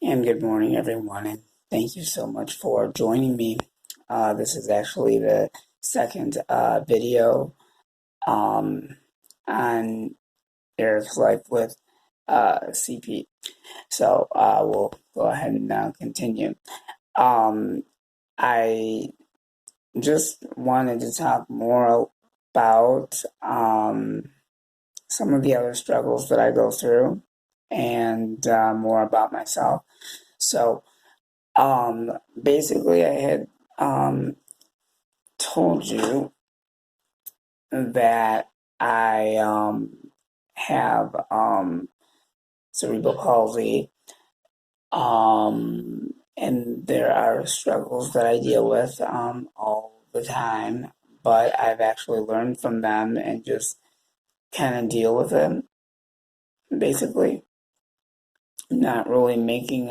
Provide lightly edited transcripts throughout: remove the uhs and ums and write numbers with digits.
And good morning, everyone, and thank you so much for joining me. This is actually the second video um, on Eric's life with CP. So we'll go ahead and continue. Um, I just wanted to talk more about some of the other struggles that I go through and more about myself. So, basically, I had um, told you that I have cerebral palsy, and there are struggles that I deal with all the time, but I've actually learned from them and just kind of deal with them, basically. Not really making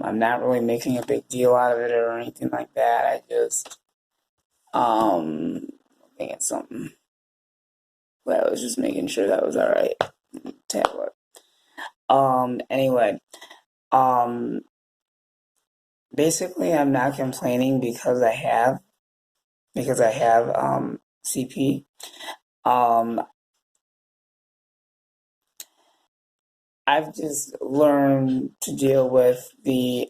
I'm not really making a big deal out of it or anything like that. I just looking at something. But I was just making sure that was all right. Tablet. Anyway, um, basically, I'm not complaining because I have CP. Um, I've just learned to deal with the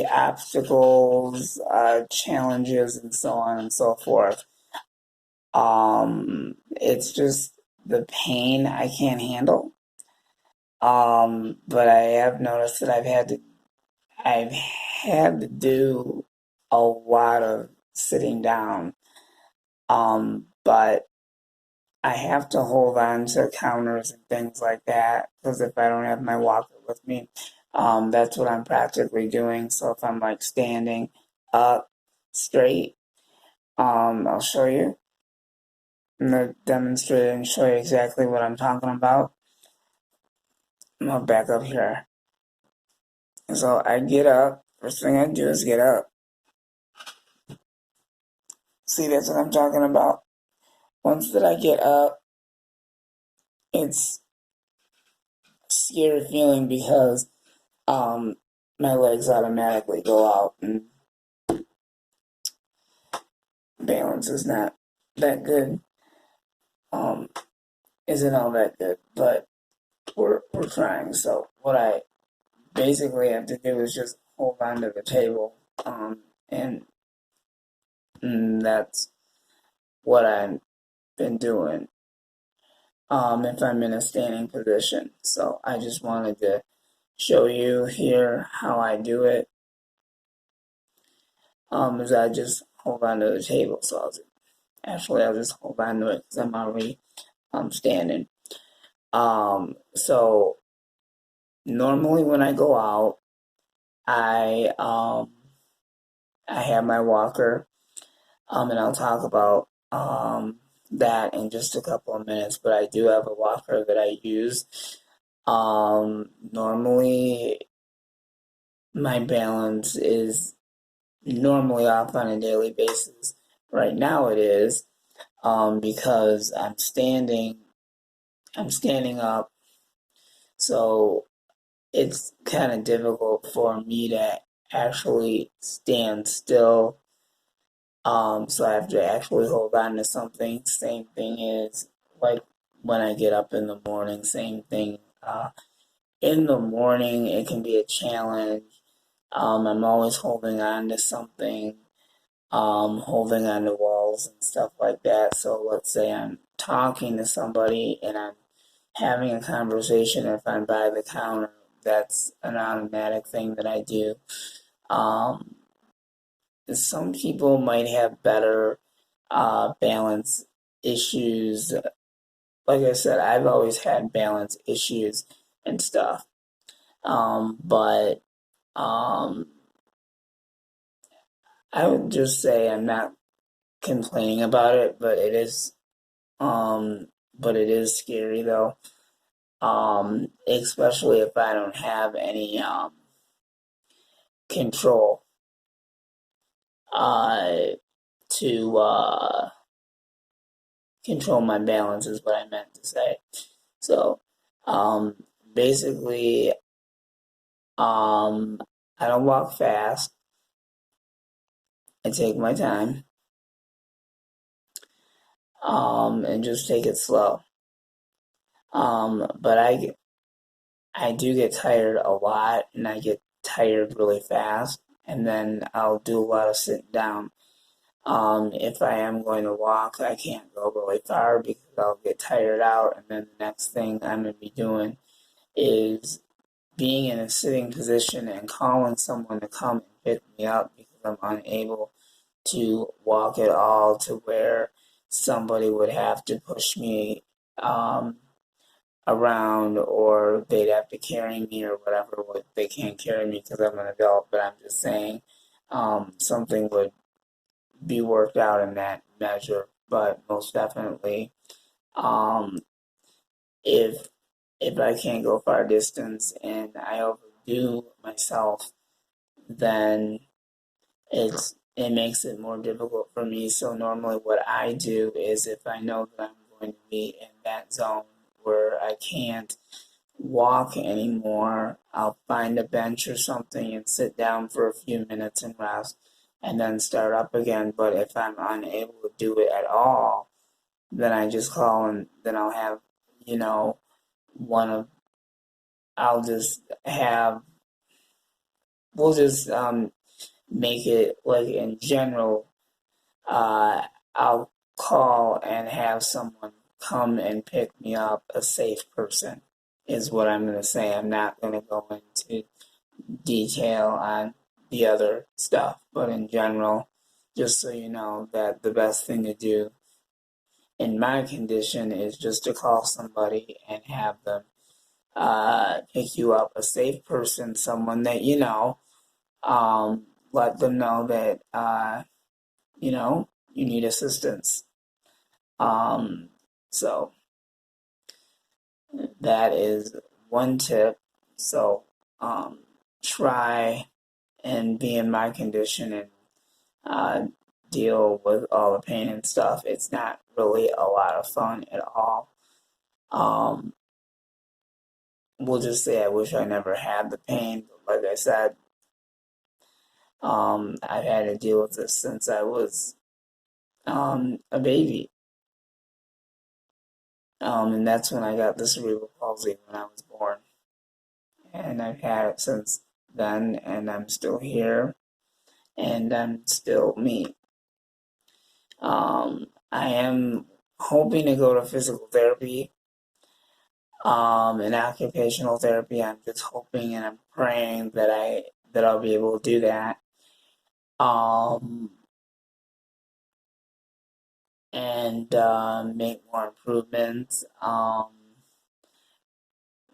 obstacles, challenges, and so on and so forth. It's just the pain I can't handle. But I have noticed that I've had to do a lot of sitting down. But I have to hold on to counters and things like that because if I don't have my walker with me, that's what I'm practically doing. So if I'm like standing up straight, I'll show you. I'm gonna demonstrate and show you exactly what I'm talking about. I'm gonna back up here. So I get up. First thing I do is get up. See, that's what I'm talking about. Once that I get up, it's a scary feeling because um my legs automatically go out and balance is not that good. Um, isn't all that good, but we're trying. So what I basically have to do is just hold on to the table, and, and that's what I've been doing. If I'm in a standing position, so I just wanted to show you here how I do it. Is I just hold on to the table. So I'll just hold on to it because I'm already standing. So normally when I go out, I I have my walker, and I'll talk about that in just a couple of minutes. But I do have a walker that I use. Normally my balance is normally off on a daily basis. Right now it is, because I'm standing up, so it's kind of difficult for me to actually stand still. So I have to actually hold on to something. Same thing is like when I get up in the morning, same thing. In the morning, it can be a challenge. I'm always holding on to something, holding on to walls and stuff like that. So let's say I'm talking to somebody and I'm having a conversation. If I'm by the counter, that's an automatic thing that I do. Um, some people might have better balance issues. Like I said, I've always had balance issues and stuff. But um, I would just say I'm not complaining about it, but it is scary though. Especially if I don't have any control uh to control my balance is what I meant to say. So basically, I don't walk fast. I take my time, and just take it slow. But I do get tired a lot, and I get tired really fast, and then I'll do a lot of sitting down. If I am going to walk, I can't go really far because I'll get tired out, and then the next thing I'm going to be doing is being in a sitting position and calling someone to come and pick me up because I'm unable to walk at all to where somebody would have to push me um, around or they'd have to carry me or whatever. They can't carry me because I'm an adult, but I'm just saying something would be worked out in that measure. But most definitely, um, if if I can't go far distance and I overdo myself, then it makes it more difficult for me. So normally what I do is if I know that I'm going to be in that zone where I can't walk anymore, I'll find a bench or something and sit down for a few minutes and rest and then start up again. But if I'm unable to do it at all, then I just call and then I'll have, you know, one of I'll just have we'll just make it like in general, I'll call and have someone come and pick me up, a safe person is what I'm going to say. I'm not going to go into detail on the other stuff, but in general, just so you know that the best thing to do in my condition is just to call somebody and have them pick you up, a safe person, someone that you know, let them know that you need assistance. Um, so that is one tip. So um, try and be in my condition and uh, deal with all the pain and stuff. It's not really a lot of fun at all. Um, we'll just say I wish I never had the pain. Like I said, I've had to deal with this since I was a baby. And that's when I got the cerebral palsy when I was born. And I've had it since then, and I'm still here, and I'm still me. I am hoping to go to physical therapy, and occupational therapy. I'm just hoping and I'm praying that I'll be able to do that. Um, and make more improvements.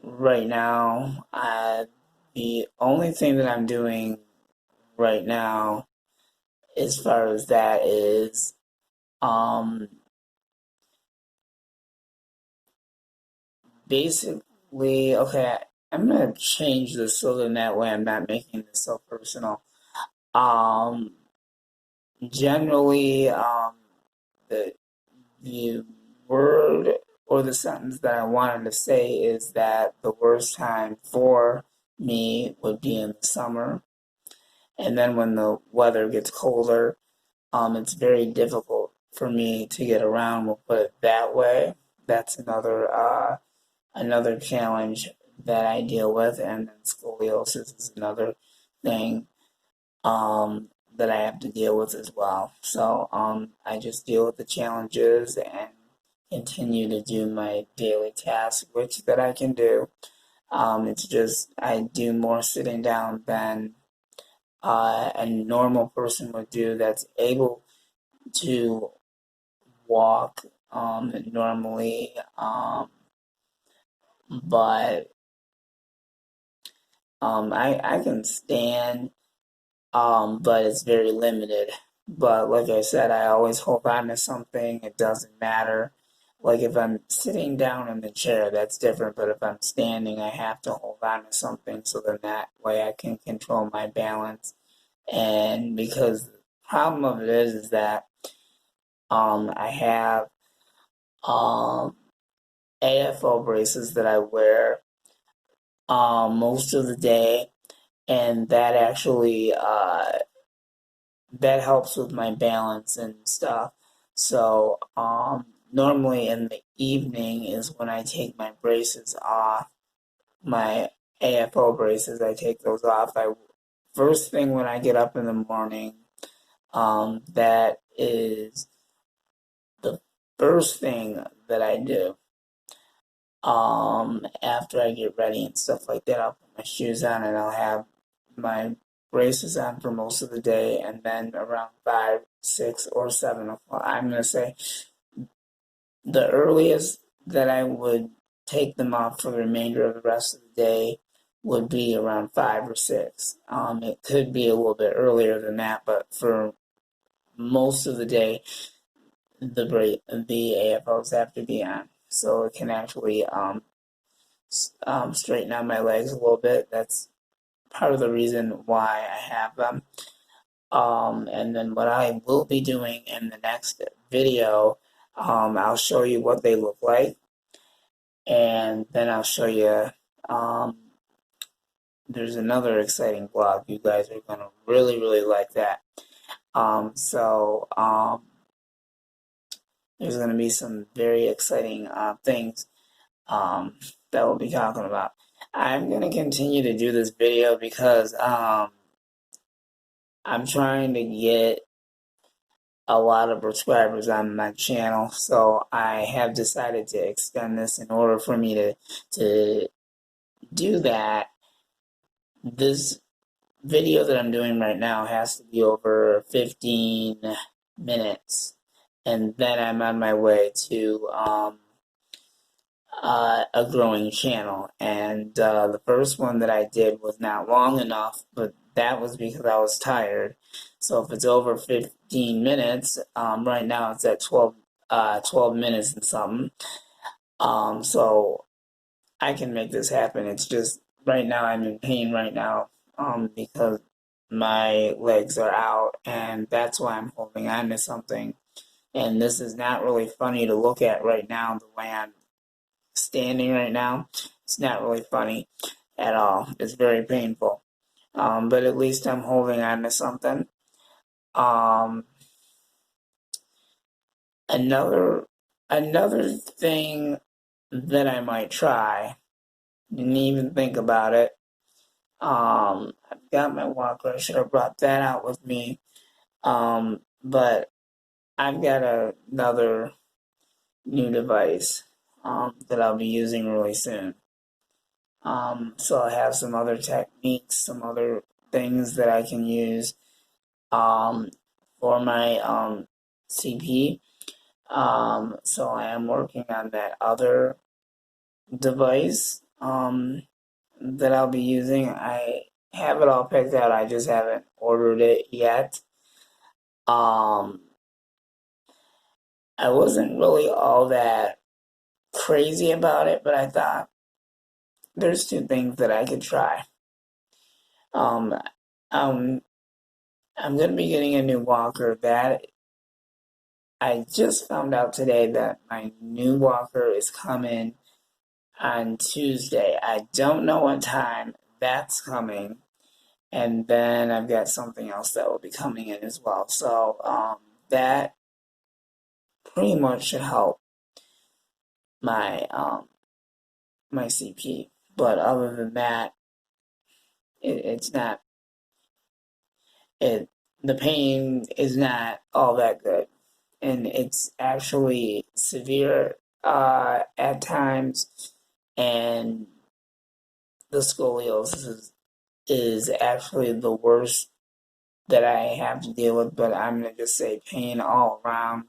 Right now, the only thing that I'm doing right now, as far as that, is um, basically, okay, I'm gonna change this so that way I'm not making this so personal. Um, generally, the the word or the sentence that I wanted to say is that the worst time for me would be in the summer, and then when the weather gets colder, it's very difficult for me to get around. We'll put it that way. That's another challenge that I deal with, and then scoliosis is another thing that I have to deal with as well. So I just deal with the challenges and continue to do my daily tasks, which that I can do. It's just I do more sitting down than a normal person would do that's able to walk normally, but I can stand, but it's very limited. But like I said, I always hold on to something. It doesn't matter. Like if I'm sitting down in the chair, that's different. But if I'm standing, I have to hold on to something so then that way I can control my balance. And because the problem of it is that I have AFO braces that I wear most of the day, and that actually that helps with my balance and stuff. So normally in the evening is when I take my braces off, my AFO braces. I take those off. I first thing when I get up in the morning. That is the first thing that I do. After I get ready and stuff like that, I'll put my shoes on and I'll have my braces on for most of the day, and then around 5, 6, or 7 o'clock, I'm gonna say the earliest that I would take them off for the remainder of the rest of the day would be around 5 or 6. It could be a little bit earlier than that, but for most of the day, the AFOs have to be on, so it can actually straighten out my legs a little bit. That's part of the reason why I have them. And then what I will be doing in the next video, I'll show you what they look like, and then I'll show you. Um, there's another exciting vlog. You guys are gonna really, really like that. There's gonna be some very exciting things that we'll be talking about. I'm gonna continue to do this video because I'm trying to get a lot of subscribers on my channel, so I have decided to extend this. In order for me to do that, this video that I'm doing right now has to be over 15 minutes, and then I'm on my way to a growing channel. And the first one that I did was not long enough, but that was because I was tired. So if it's over 15 minutes, right now it's at 12 minutes and something. So I can make this happen. It's just right now I'm in pain right now, because my legs are out, and that's why I'm holding on to something. And this is not really funny to look at right now, the way I'm standing right now. It's not really funny at all. It's very painful. But at least I'm holding on to something. Um, another another thing that I might try, didn't even think about it. I've got my walker. I should have brought that out with me. But I've got another new device that I'll be using really soon. So I have some other techniques, some other things that I can use um, for my CP. So I am working on that other device that I'll be using. I have it all picked out. I just haven't ordered it yet. Um, I wasn't really all that crazy about it, but I thought there's two things that I could try. Um, um, I'm gonna be getting a new walker. That I just found out today that my new walker is coming on Tuesday. I don't know what time that's coming, and then I've got something else that will be coming in as well. So that pretty much should help my my CP. But other than that, it's not it. The pain is not all that good, and it's actually severe at times, and the scoliosis is actually the worst that I have to deal with. But I'm gonna just say pain all around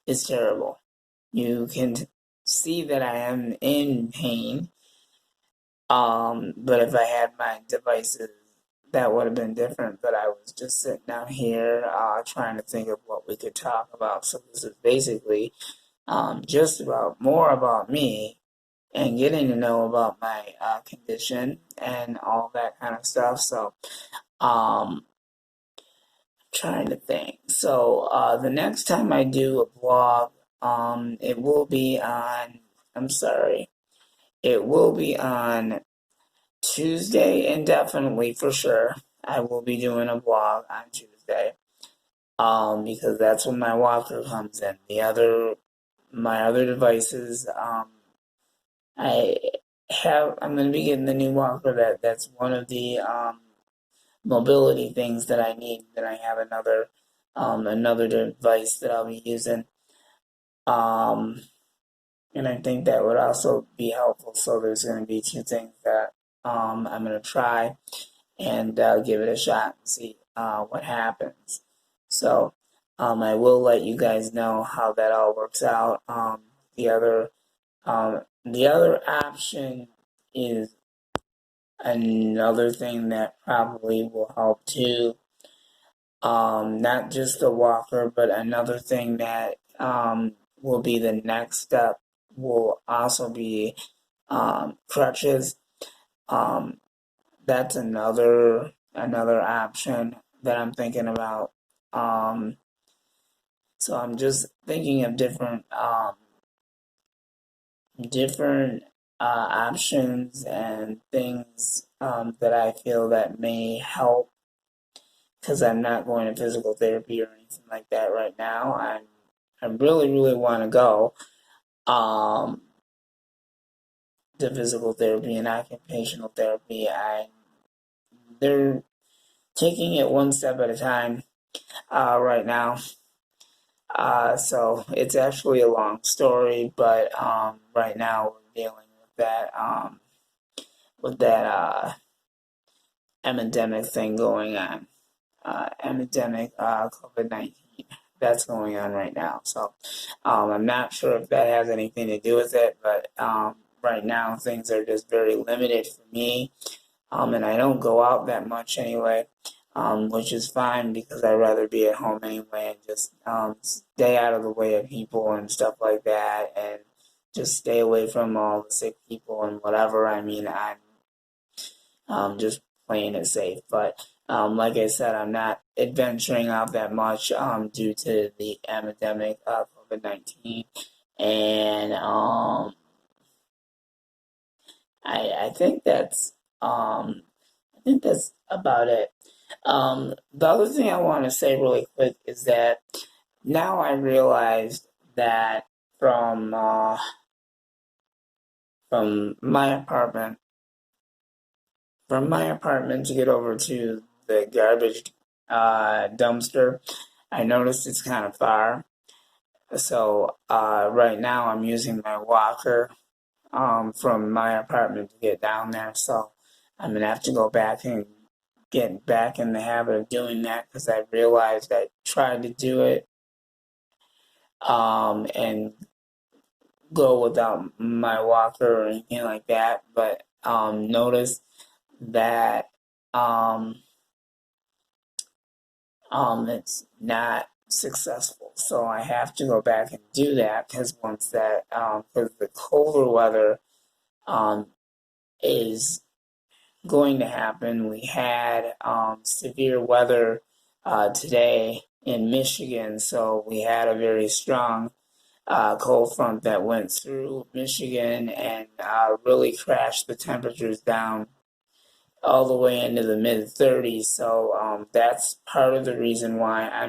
is terrible. You can see that I am in pain. But if I had my devices, that would have been different. But I was just sitting down here, trying to think of what we could talk about. So this is basically just about more about me and getting to know about my condition and all that kind of stuff. So, trying to think. So, the next time I do a vlog, it will be on. I'm sorry. it will be on Tuesday indefinitely for sure. I will be doing a vlog on Tuesday. Because that's when my walker comes in. My other devices, I I'm gonna be getting the new walker. That's one of the mobility things that I need. Then I have another device that I'll be using. Um, and I think that would also be helpful. So there's gonna be two things that I'm gonna try and give it a shot and see what happens. So I will let you guys know how that all works out. The other option is another thing that probably will help too. Not just the walker, but another thing that will be the next step will also be crutches. Um, that's another option that I'm thinking about. Um, so I'm just thinking of different options and things that I feel that may help because I'm not going to physical therapy or anything like that right now. I really want to go um, to physical therapy and occupational therapy. They're taking it one step at a time right now. So it's actually a long story, but right now we're dealing with that epidemic thing going on. Epidemic COVID-19 that's going on right now. So I'm not sure if that has anything to do with it, but right now things are just very limited for me. And I don't go out that much anyway, which is fine because I'd rather be at home anyway and just stay out of the way of people and stuff like that, and just stay away from all the sick people and whatever. I mean, I'm just playing it safe, but like I said, I'm not adventuring out that much due to the epidemic of COVID-19, and I think that's about it. The other thing I want to say really quick is that now I realized that from uh, from my apartment to get over to the garbage dumpster, I noticed it's kind of far. So right now I'm using my walker from my apartment to get down there. So I'm gonna have to go back and get back in the habit of doing that because I realized I tried to do it and go without my walker or anything like that, but noticed that um, it's not successful. So I have to go back and do that because because the colder weather um, is going to happen. We had severe weather today in Michigan, so we had a very strong cold front that went through Michigan and really crashed the temperatures down all the way into the mid 30s. So that's part of the reason why I'm